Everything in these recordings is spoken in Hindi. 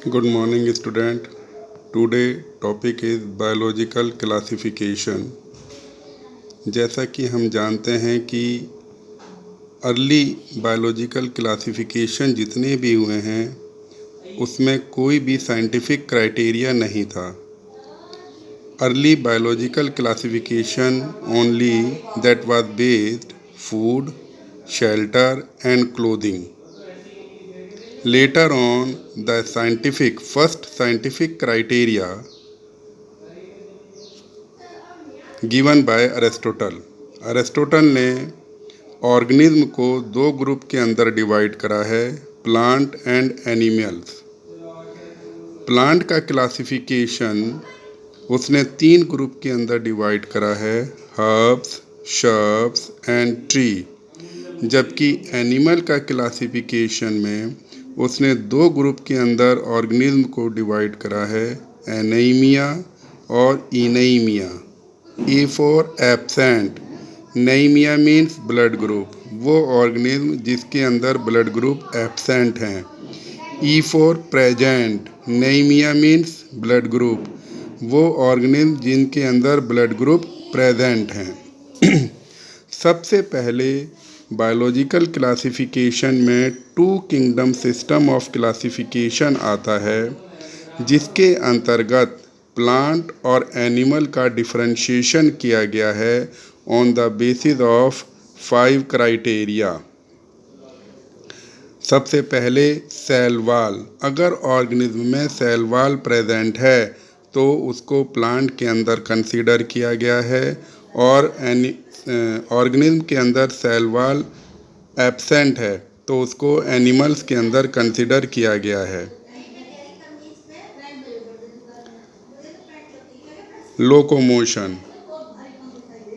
Good morning, student. Today topic is biological classification. जैसा कि हम जानते हैं कि अर्ली बायोलॉजिकल क्लासिफिकेशन जितने भी हुए हैं उसमें कोई भी साइंटिफिक क्राइटेरिया नहीं था. Early biological classification only that was based food, shelter and clothing. Later on, the first scientific criteria given by Aristotle. Aristotle ने ऑर्गेनिज्म को दो ग्रुप के अंदर डिवाइड करा है, प्लांट एंड एनिमल्स. प्लांट का क्लासिफिकेशन उसने तीन ग्रुप के अंदर डिवाइड करा है, हर्ब्स, शर्ब्स एंड ट्री. जबकि एनिमल का क्लासिफिकेशन में उसने दो ग्रुप के अंदर ऑर्गेनिज्म को डिवाइड करा है, एनीमिया और इनेमिया. E for absent. नेमिया मीन्स ब्लड ग्रुप, वो ऑर्गेनिज्म जिसके अंदर ब्लड ग्रुप एब्सेंट हैं. E for present. नेमिया मीन्स ब्लड ग्रुप, वो ऑर्गेनिज्म जिनके अंदर ब्लड ग्रुप प्रेजेंट हैं. सबसे पहले बायोलॉजिकल क्लासिफिकेशन में two kingdom system of classification आता है, जिसके अंतर्गत प्लांट और एनिमल का डिफरेंशिएशन किया गया है on the basis of 5 criteria. सबसे पहले सेल वॉल. अगर ऑर्गेनिज्म में सेल वॉल प्रेजेंट है तो उसको प्लांट के अंदर कंसीडर किया गया है, और ऑर्गेनिज्म के अंदर सेल वॉल एब्सेंट है तो उसको एनिमल्स के अंदर कंसीडर किया गया है. लोकोमोशन.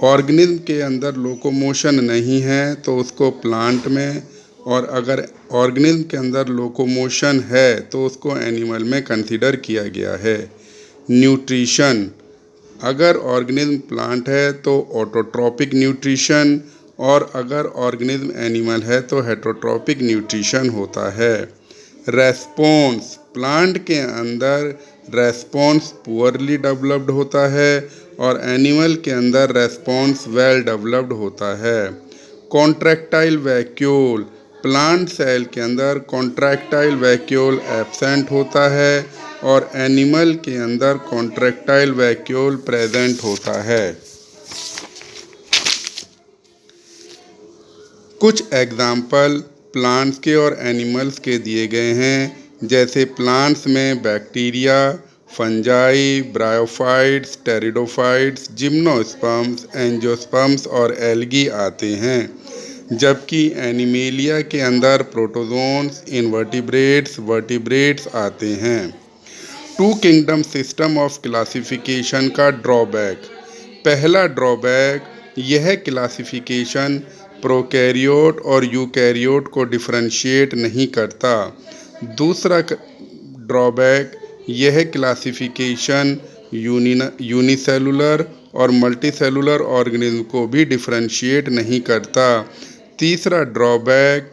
ऑर्गेनिज्म के अंदर लोकोमोशन नहीं है तो उसको प्लांट में, और अगर ऑर्गेनिज्म के अंदर लोकोमोशन है तो उसको एनिमल में कंसीडर किया गया है. न्यूट्रिशन. अगर ऑर्गेनिज्म प्लांट है तो ऑटोट्रॉपिक न्यूट्रिशन, और अगर ऑर्गेनिज्म एनिमल है तो हेटरोट्रॉपिक न्यूट्रिशन होता है. रेस्पॉन्स. प्लांट के अंदर रेस्पॉन्स पुअरली डेवलप्ड होता है और एनिमल के अंदर रेस्पॉन्स वेल डेवलप्ड होता है. Contractile vacuole. प्लांट सेल के अंदर कॉन्ट्रैक्टाइल वैक्यूल एब्सेंट होता है और एनिमल के अंदर कॉन्ट्रैक्टाइल वैक्यूल प्रेजेंट होता है. कुछ एग्जाम्पल प्लांट्स के और एनिमल्स के दिए गए हैं, जैसे प्लांट्स में bacteria, fungi, bryophytes, pteridophytes, gymnosperms, angiosperms और एल्गी आते हैं. जबकि एनिमेलिया के अंदर प्रोटोजोन्स, इनवर्टिब्रेट्स, वर्टिब्रेट्स आते हैं. Two kingdom system of classification का ड्रॉबैक. पहला ड्रॉबैक, यह क्लासिफिकेशन प्रोकैरियोट और यूकैरियोट को डिफरेंशिएट नहीं करता. दूसरा ड्रॉबैक, यह क्लासिफिकेशन यूनिसेलुलर और मल्टीसेलुलर ऑर्गेनिज्म को भी डिफरेंशिएट नहीं करता. तीसरा ड्रॉबैक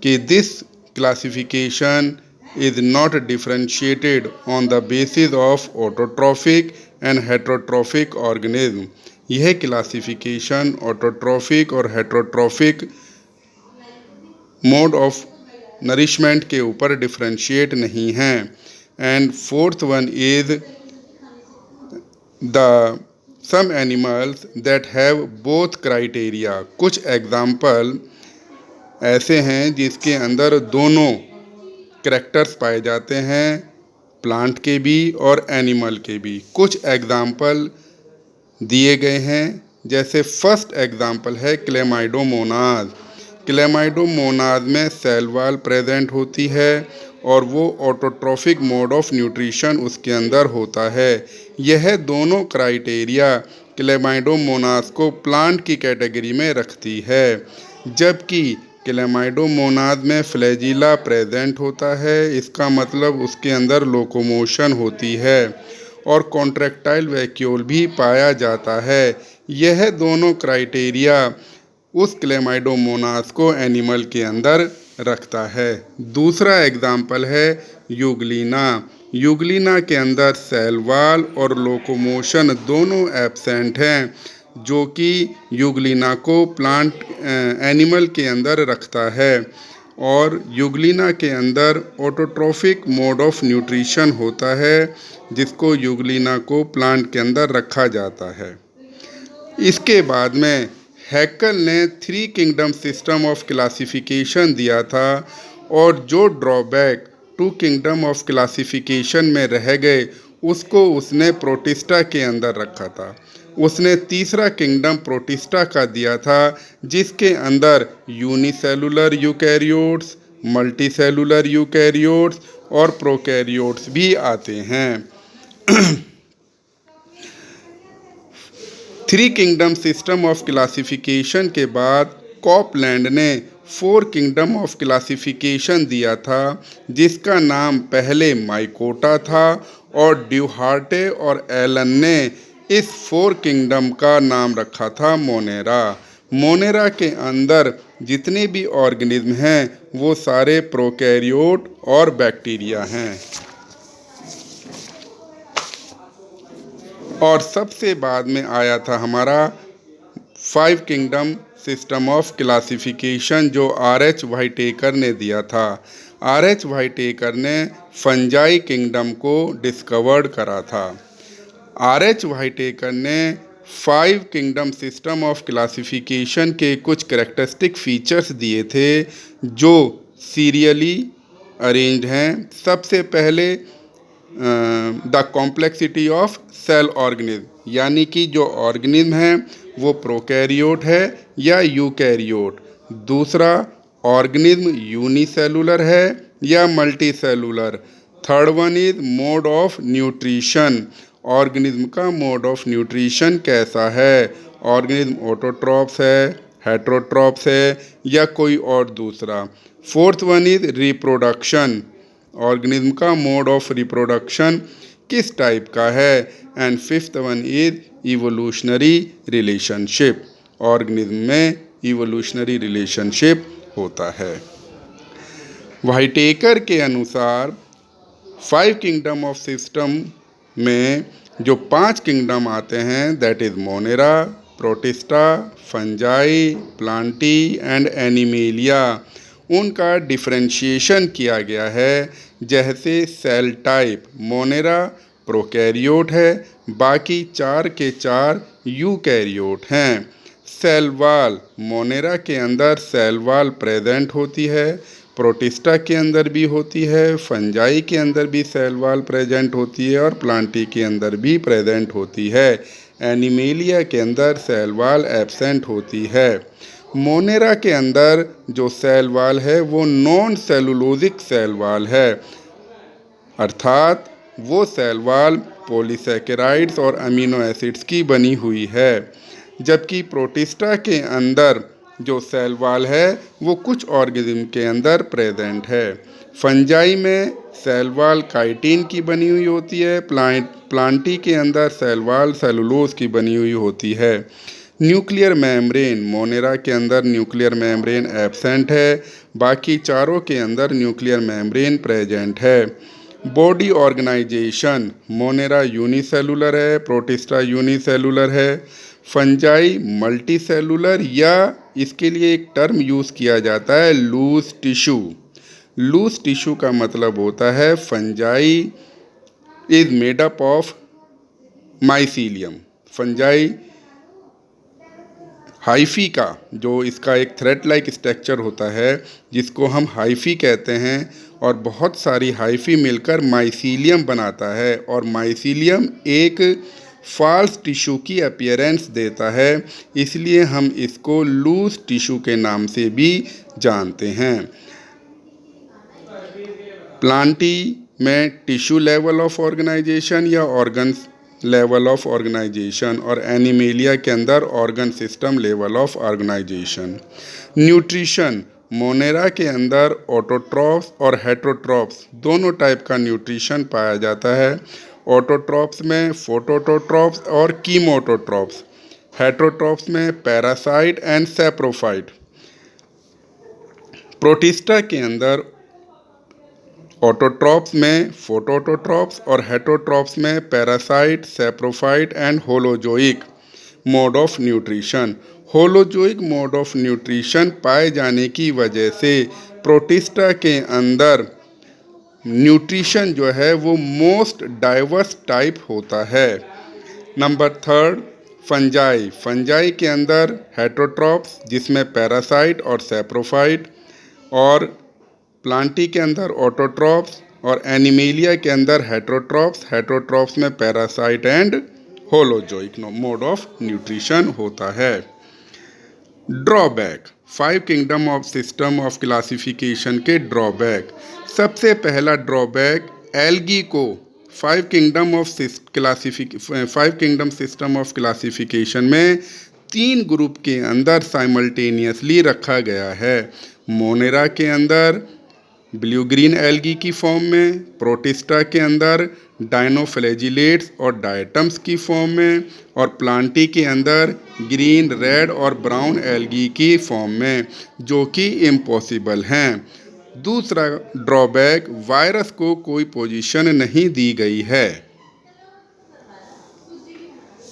कि this classification is not differentiated on the basis of autotrophic and heterotrophic organism. यह क्लासिफिकेशन ऑटोट्रॉफिक और हेटरोट्रॉफिक मोड ऑफ नरिशमेंट के ऊपर डिफरेंशिएट नहीं है. And fourth one is the some animals that have both criteria. कुछ एग्जाम्पल ऐसे हैं जिसके अंदर दोनों करैक्टर्स पाए जाते हैं, प्लांट के भी और एनिमल के भी. कुछ एग्जाम्पल दिए गए हैं, जैसे फर्स्ट एग्जाम्पल है क्लेमाइडोमोनाज. क्लेमाइडोमोनाज में सेल वॉल प्रेजेंट होती है और वो ऑटोट्रॉफिक मोड ऑफ न्यूट्रिशन उसके अंदर होता है. यह दोनों क्राइटेरिया क्लेमाइडोमोनाज को प्लांट की कैटेगरी में रखती है. जबकि क्लेमाइडोमोनाज में फ्लैजिला प्रेजेंट होता है, इसका मतलब उसके अंदर लोकोमोशन होती है, और कॉन्ट्रैक्टाइल वैक्यूल भी पाया जाता है. यह दोनों क्राइटेरिया उस क्लेमाइडोमोनाज को एनिमल के अंदर रखता है। दूसरा एग्जाम्पल है यूग्लिना। यूग्लिना के अंदर सेल वॉल और लोकोमोशन दोनों एब्सेंट हैं, जो कि यूग्लिना को प्लांट एनिमल के अंदर रखता है। और यूग्लिना के अंदर ऑटोट्रोफिक मोड ऑफ न्यूट्रिशन होता है, जिसको यूग्लिना को प्लांट के अंदर रखा जाता है। इसके बाद में हैकल ने 3 किंगडम सिस्टम ऑफ क्लासिफिकेशन दिया था, और जो ड्रॉबैक 2 किंगडम ऑफ क्लासिफिकेशन में रह गए उसको उसने प्रोटिस्टा के अंदर रखा था। उसने तीसरा किंगडम प्रोटिस्टा का दिया था, जिसके अंदर यूनिसेलुलर यूकैरियोट्स, मल्टीसेलुलर यूकैरियोट्स और प्रोकैरियोट्स भी आते हैं। 3 किंगडम सिस्टम ऑफ क्लासिफिकेशन के बाद कॉपलैंड ने 4 किंगडम ऑफ क्लासिफिकेशन दिया था, जिसका नाम पहले माइकोटा था, और ड्यूहार्टे और एलन ने इस 4 किंगडम का नाम रखा था मोनेरा। मोनेरा के अंदर जितने भी ऑर्गेनिज्म हैं वो सारे प्रोकैरियोट और बैक्टीरिया हैं। और सबसे बाद में आया था हमारा 5 किंगडम सिस्टम ऑफ क्लासिफिकेशन, जो R.H. व्हाइटेकर ने दिया था। R.H. व्हाइटेकर ने फंजाई किंगडम को डिस्कवर्ड करा था। R.H. व्हाइटेकर ने 5 किंगडम सिस्टम ऑफ क्लासिफिकेशन के कुछ करेक्टरिस्टिक फीचर्स दिए थे, जो सीरियली अरेंज्ड हैं। सबसे पहले the complexity of cell organism, यानी कि जो ऑर्गेनिज्म है वो प्रोकैरियोट है या यूकैरियोट। दूसरा, ऑर्गेनिज्म यूनिसेलुलर है या multicellular. Third one is mode of nutrition, organism का मोड ऑफ न्यूट्रिशन कैसा है, ऑर्गेनिज्म ऑटोट्रॉप्स है, हेटेरोट्रॉप्स है या कोई और दूसरा। Fourth one is reproduction, organism का मोड ऑफ रिप्रोडक्शन किस टाइप का है। And fifth one is evolutionary relationship, organism में इवोल्यूशनरी रिलेशनशिप होता है। व्हाइटेकर के अनुसार 5 किंगडम ऑफ सिस्टम में जो 5 किंगडम आते हैं, that is Monera, protista, fungi, Plantae and animalia, उनका डिफरेंशिएशन किया गया है। जैसे सेल टाइप, मोनेरा प्रोकैरियोट है, बाकी 4 के 4 यूकैरियोट हैं। सेल वॉल, मोनेरा के अंदर सेल वॉल प्रेजेंट होती है, प्रोटिस्टा के अंदर भी होती है, फंजाई के अंदर भी सेल वॉल प्रेजेंट होती है और प्लांटी के अंदर भी प्रेजेंट होती है। एनिमेलिया के अंदर सेल वॉल एब्सेंट होती है। मोनेरा के अंदर जो सेल वॉल है वो नॉन सेलुलोजिक सेल वॉल है, अर्थात वो सेल वॉल पॉलीसैकेराइड्स और अमीनो एसिड्स की बनी हुई है। जबकि प्रोटिस्टा के अंदर जो सेल वॉल है वो कुछ ऑर्गेनिज्म के अंदर प्रेजेंट है। फंजाई में सेल वॉल काइटिन की बनी हुई होती है, प्लांटी के अंदर सेल वॉल सेलुलोज की बनी हुई होती है। न्यूक्लियर मेम्ब्रेन, मोनेरा के अंदर न्यूक्लियर मेम्ब्रेन एब्सेंट है, बाकी चारों के अंदर न्यूक्लियर मेम्ब्रेन प्रेजेंट है। बॉडी ऑर्गेनाइजेशन, मोनेरा यूनिसेलुलर है, प्रोटिस्टा यूनिसेलुलर है, फंजाई मल्टीसेलुलर, या इसके लिए एक टर्म यूज़ किया जाता है लूज टिश्यू। लूज टिश्यू का मतलब होता है fungi is made up of mycelium. Fungi hyphae का जो इसका एक थ्रेड लाइक स्ट्रक्चर होता है, जिसको हम हाइफी कहते हैं, और बहुत सारी हाइफी मिलकर माइसीलियम बनाता है, और माइसीलियम एक फॉल्स टिश्यू की अपीयरेंस देता है, इसलिए हम इसको लूज टिश्यू के नाम से भी जानते हैं। प्लांटी में टिश्यू लेवल ऑफ ऑर्गेनाइजेशन या ऑर्गन्स लेवल ऑफ ऑर्गेनाइजेशन, और एनिमेलिया के अंदर organ system level of organization. Nutrition, Monera के अंदर ऑटोट्रॉप्स और हेटेरोट्रॉप्स दोनों टाइप का न्यूट्रिशन पाया जाता है। ऑटोट्रॉप्स में फोटोट्रोट्रॉप्स और कीमोटोट्रॉप्स, हेटेरोट्रॉप्स में पैरासाइट एंड सैप्रोफाइट। प्रोटिस्टा के अंदर ऑटोट्रॉप्स में फोटोऑटोट्रॉप्स और हेटरोट्रॉप्स में parasite, saprophyte and holozoic mode of nutrition. Holozoic mode of nutrition पाए जाने की वजह से प्रोटिस्टा के अंदर न्यूट्रिशन जो है वो मोस्ट डाइवर्स टाइप होता है। Number third, fungi. फंजाई के अंदर हेटरोट्रॉप्स जिसमें पैरासाइट और सैप्रोफाइट, और प्लांटी के अंदर ऑटोट्रॉप्स, और एनिमेलिया के अंदर हेटरोट्रॉप्स। हेटरोट्रॉप्स में parasite and holozoic mode of nutrition होता है। Drawback, 5 kingdom of system of classification के ड्रॉबैक। सबसे पहला ड्रॉबैक, एल्गी को 5 किंगडम सिस्टम ऑफ क्लासिफिकेशन में 3 ग्रुप के अंदर साइमल्टेनियसली रखा गया है। मोनेरा के अंदर ब्लू ग्रीन एल्गी की फॉर्म में, प्रोटिस्टा के अंदर डायनोफ्लैजिलेट्स और डायटम्स की फॉर्म में, और प्लांटी के अंदर ग्रीन, रेड और ब्राउन एल्गी की फॉर्म में, जो कि इम्पॉसिबल हैं। दूसरा ड्रॉबैक, वायरस को कोई पोजीशन नहीं दी गई है।